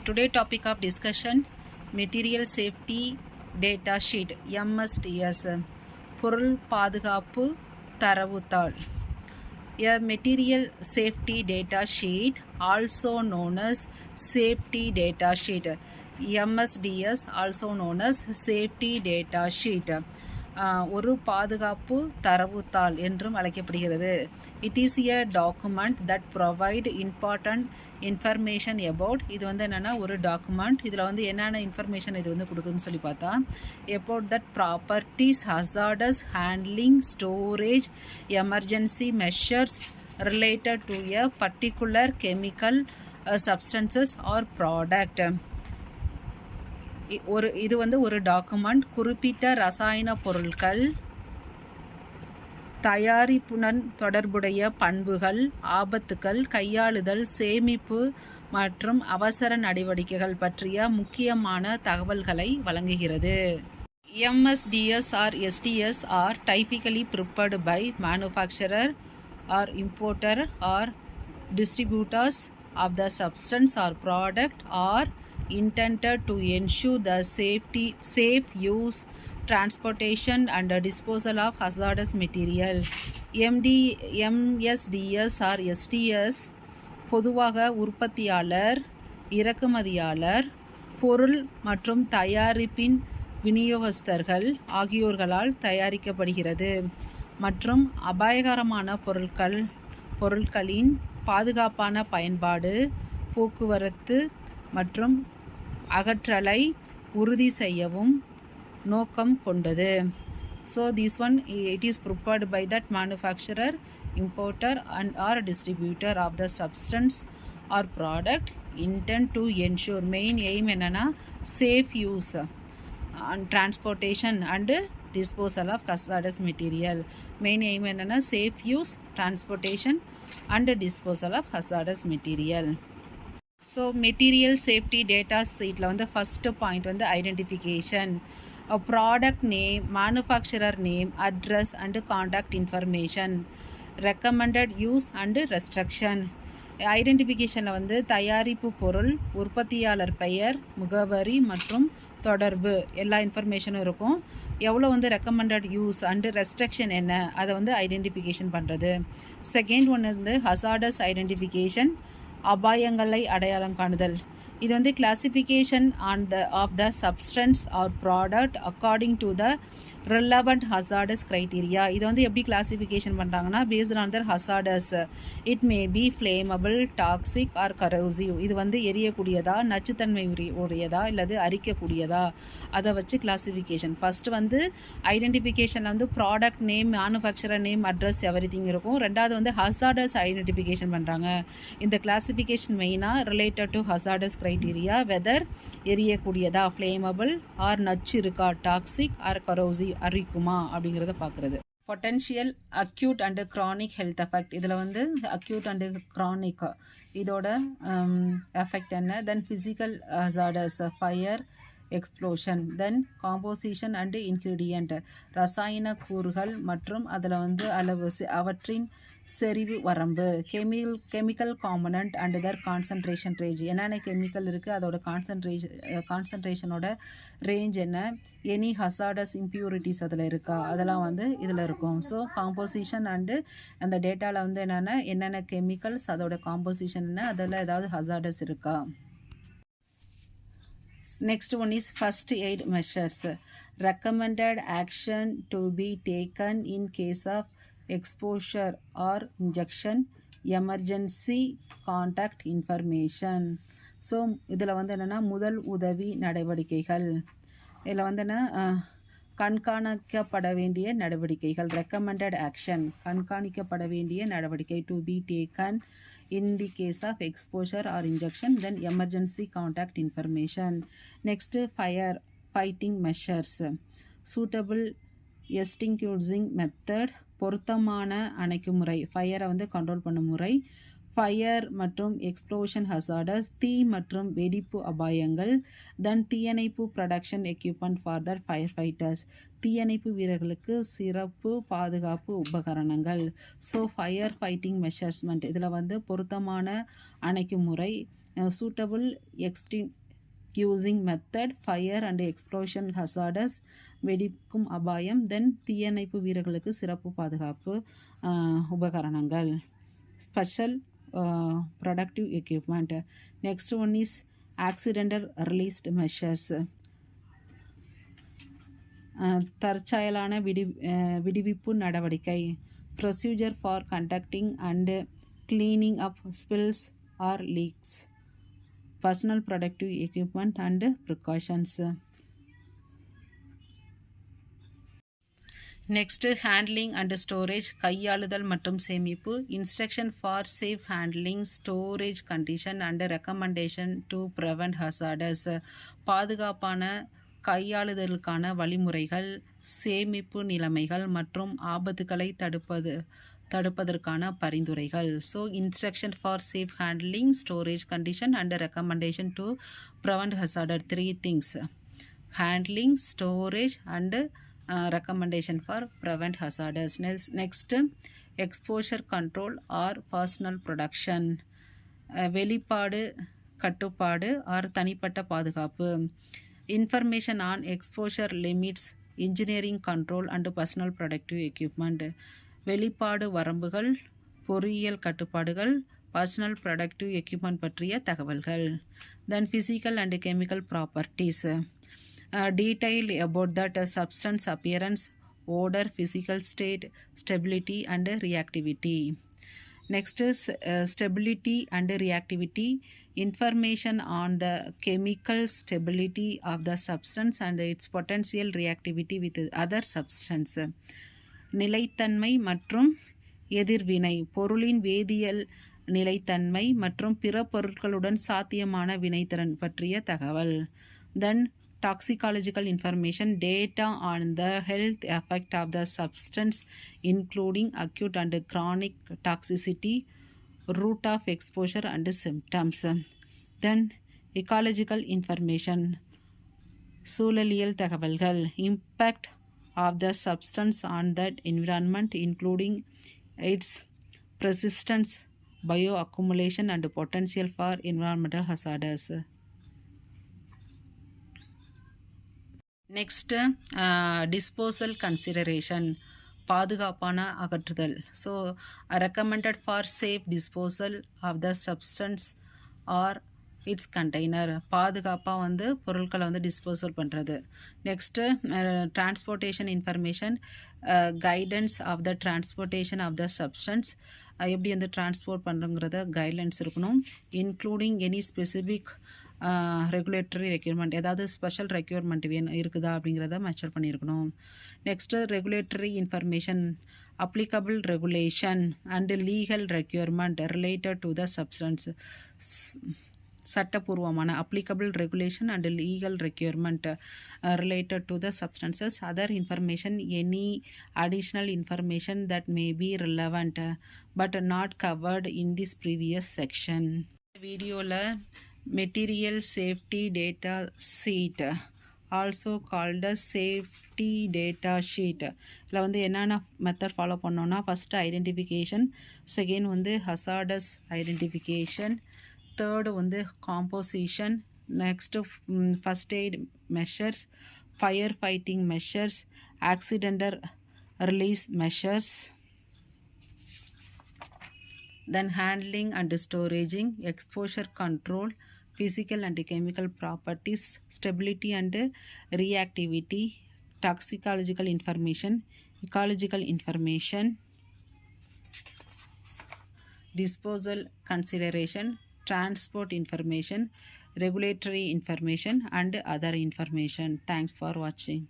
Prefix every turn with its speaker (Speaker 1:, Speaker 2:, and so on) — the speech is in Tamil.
Speaker 1: Today topic of discussion Material Safety Data Sheet MSDS பொருள் பாதுகாப்பு தரவுத்தாள். A material safety data sheet also known as safety data sheet MSDS also known as safety data sheet ஒரு பாதுகாப்பு தரவுத்தாள் என்றும் அழைக்கப்படுகிறது. It is a document that provide important information about இது வந்து என்னென்னா ஒரு டாக்குமெண்ட் இதில் வந்து என்னென்ன இன்ஃபர்மேஷன் இது வந்து கொடுக்குதுன்னு சொல்லி பார்த்தா about that properties hazardous handling storage emergency measures related to a particular chemical substances our product. இது வந்து ஒரு டாக்குமெண்ட் குறிப்பிட்ட ரசாயன பொருட்கள் தயாரிப்புடன் தொடர்புடைய பண்புகள் ஆபத்துக்கள் கையாளுதல் சேமிப்பு மற்றும் அவசர நடவடிக்கைகள் பற்றிய முக்கியமான தகவல்களை வழங்குகிறது. MSDS or SDS are typically prepared by manufacturer or importer or distributors of the substance or product or intended to ensure the safe use, transportation and disposal of hazardous material. MSDS or SDS பொதுவாக உற்பத்தியாளர் இறக்குமதியாளர் பொருள் மற்றும் தயாரிப்பின் விநியோகஸ்தர்கள் ஆகியோர்களால் தயாரிக்கப்படுகிறது மற்றும் அபாயகரமான பொருட்களின் பாதுகாப்பான பயன்பாடு போக்குவரத்து மற்றும் அகற்றலை உறுதி செய்யவும் நோக்கம் கொண்டது. So this one it is prepared by that manufacturer, importer and or distributor of the substance or product intend to ensure main aim என்னன்னா safe use and transportation and disposal of hazardous material. main aim என்னன்னா safe use, transportation and disposal of hazardous material. So material safety data சீட்டில் வந்து ஃபஸ்ட்டு பாயிண்ட் வந்து identification product name manufacturer name address and contact information recommended use and restriction. ஐடென்டிஃபிகேஷனில் வந்து தயாரிப்பு பொருள் உற்பத்தியாளர் பெயர் முகவரி மற்றும் தொடர்பு எல்லா இன்ஃபர்மேஷனும் இருக்கும். எவ்வளோ வந்து ரெக்கமெண்டட் யூஸ் அண்டு ரெஸ்ட்ரிக்ஷன் என்ன அதை வந்து ஐடென்டிஃபிகேஷன் பண்ணுறது. செகண்ட் ஒன்று வந்து ஹசார்டஸ் ஐடென்டிஃபிகேஷன் அபாயங்களை அடையாளம் காணுதல். இது வந்து classification of the substance or product according to the relevant hazardous criteria. இது வந்து எப்படி கிளாசிஃபிகேஷன் பண்ணுறாங்கன்னா based on their hazardous it may be flammable toxic or corrosive. இது வந்து எரியக்கூடியதா நச்சுத்தன்மை உடையதா இல்லது அரிக்கக்கூடியதா அதை வச்சு கிளாசிஃபிகேஷன். ஃபஸ்ட்டு வந்து ஐடென்டிஃபிகேஷனில் வந்து product name manufacturer name address everything இருக்கும். ரெண்டாவது வந்து ஹசார்டஸ் ஐடென்டிஃபிகேஷன் பண்ணுறாங்க. இந்த கிளாசிஃபிகேஷன் மெயினாக related to hazardous criteria whether எரியக்கூடியதா ஃப்ளேமபிள் ஆர் நச்சு இருக்கா டாக்ஸிக் ஆர் கரோசிவ் அரிக்குமா அப்படிங்கிறத பார்க்குறது. Potential acute and chronic health effect இதில் வந்து அக்யூட் அண்டு க்ரானிக் இதோட எஃபெக்ட் என்ன. Then physical hazardous fire explosion. Then composition and ingredient ரசாயன கூறுகள் மற்றும் அதில் வந்து அளவு அவற்றின் செறிவு வரம்பு. Chemical component and Dhar concentration range என்னென்ன கெமிக்கல் இருக்குது அதோட கான்சன்ட்ரேஷனோட ரேஞ்ச் என்ன. எனி ஹசார்டஸ் இம்ப்யூரிட்டிஸ் அதில் இருக்கா அதெல்லாம் வந்து இதில் இருக்கும். ஸோ காம்போசிஷன் அண்டு அந்த டேட்டாவில் வந்து என்னென்ன கெமிக்கல்ஸ் அதோட காம்போசிஷன் என்ன அதில் ஏதாவது ஹசார்டஸ் இருக்கா. Next one is first aid measures. Recommended action to be taken in case of exposure or injection, emergency contact information. So இதில் வந்து என்னென்னா முதல் உதவி நடவடிக்கைகள் இதில் வந்து என்ன கண்காணிக்கப்பட வேண்டிய நடவடிக்கைகள். ரெக்கமெண்டட் ஆக்ஷன் கண்காணிக்கப்பட வேண்டிய நடவடிக்கை. To be taken in the case of exposure or injection. Then emergency contact information. Next fire fighting measures. Suitable extinguishing method பொருத்தமான அணைக்கும் முறை ஃபயரை வந்து கண்ட்ரோல் பண்ண முறை. ஃபயர் மற்றும் எக்ஸ்ப்ளோஷன் ஹசார்டஸ் தீ மற்றும் வெடிப்பு அபாயங்கள். தென் தீயணைப்பு production equipment for that fire fighters தீயணைப்பு வீரர்களுக்கு சிறப்பு பாதுகாப்பு உபகரணங்கள். ஸோ ஃபயர் ஃபைட்டிங் மெஷர்ஸ்மெண்ட் இதில் வந்து பொருத்தமான அணைக்கும் முறை suitable extinguishing method, fire and explosion hazardous, வெடிக்கும் அபாயம், தென் தீயணைப்பு வீரர்களுக்கு சிறப்பு பாதுகாப்பு உபகரணங்கள், special protective equipment. Next one is accidental released measures, தற்செயலான விடுவிப்பு நடவடிக்கை, procedure for conducting and cleaning up spills or leaks, personal protective equipment and precautions. Next handling and storage, கையாளுதல் மற்றும் சேமிப்பு, instruction for safe handling, storage condition and recommendation to prevent hazardous, பாதுகாப்பான கையாளுதலுக்கான வழிமுறைகள், சேமிப்பு நிலைமைகள் மற்றும் ஆபத்துக்களை தடுப்பதற்கான பரிந்துரைகள். So instruction for safe handling, storage condition and recommendation to prevent hazards, 3 things: handling, storage and recommendation for prevent hazardous. Next exposure control or personal protection, வெளிப்பாடு கட்டுப்பாடு ஆர் தனிப்பட்ட பாதுகாப்பு, information on exposure limits, engineering control and personal protective equipment, வெளிப்பாடு வரம்புகள், பொறியியல் கட்டுப்பாடுகள், பர்சனல் ப்ரொடக்டிவ் எக்யூப்மெண்ட் பற்றிய தகவல்கள். தென் physical and chemical properties, detail about that substance appearance, odor, physical state, stability and reactivity. Next is stability and reactivity, information on the chemical stability of the substance and its potential reactivity with other substance. நிலைத்தன்மை மற்றும் எதிர்வினை, பொருளின் வேதியியல் நிலைத்தன்மை மற்றும் பிற பொருட்களுடன் சாத்தியமான வினைத்திறன் பற்றிய தகவல். தென் toxicological information, data on the health effect of the substance including acute and chronic toxicity, route of exposure and symptoms. Then ecological information, சூழலியல் தகவல்கள், impact of the substance on that environment including its persistence, bioaccumulation and potential for environmental hazards. Next disposal consideration, பாதுகாப்பான அகற்றுதல். So recommended for safe disposal of the substance or its container, பாதுகாப்பாக பொருட்களை டிஸ்போசல் பண்ணுறது. Next transportation information, guidance of the transportation of the substance, எப்படி டிரான்ஸ்போர்ட் பண்ணுறங்கிறத கைட்லைன்ஸ் இருக்கணும். Including any specific regulatory requirement, ஏதாவது ஸ்பெஷல் ரெக்யூர்மெண்ட் இருக்குதா அப்படிங்கிறத மென்ஷன் பண்ணியிருக்கணும். Next regulatory information, applicable regulation and legal requirement related to the substance, சட்டப்பூர்வமான applicable regulation and legal requirement related to the substances, other information, any additional information that may be relevant but not covered in this previous section. வீடியோவில் material safety data sheet, also called a safety data sheet, இதில் என்னென்ன மெத்தட் ஃபாலோ பண்ணோன்னா, first identification, second hazardous identification, third composition, next first aid measures, fire fighting measures, accidental release measures, then handling and storaging, exposure control, physical and chemical properties, stability and reactivity, toxicological information, ecological information, disposal consideration, transport information, regulatory information and other information. Thanks for watching.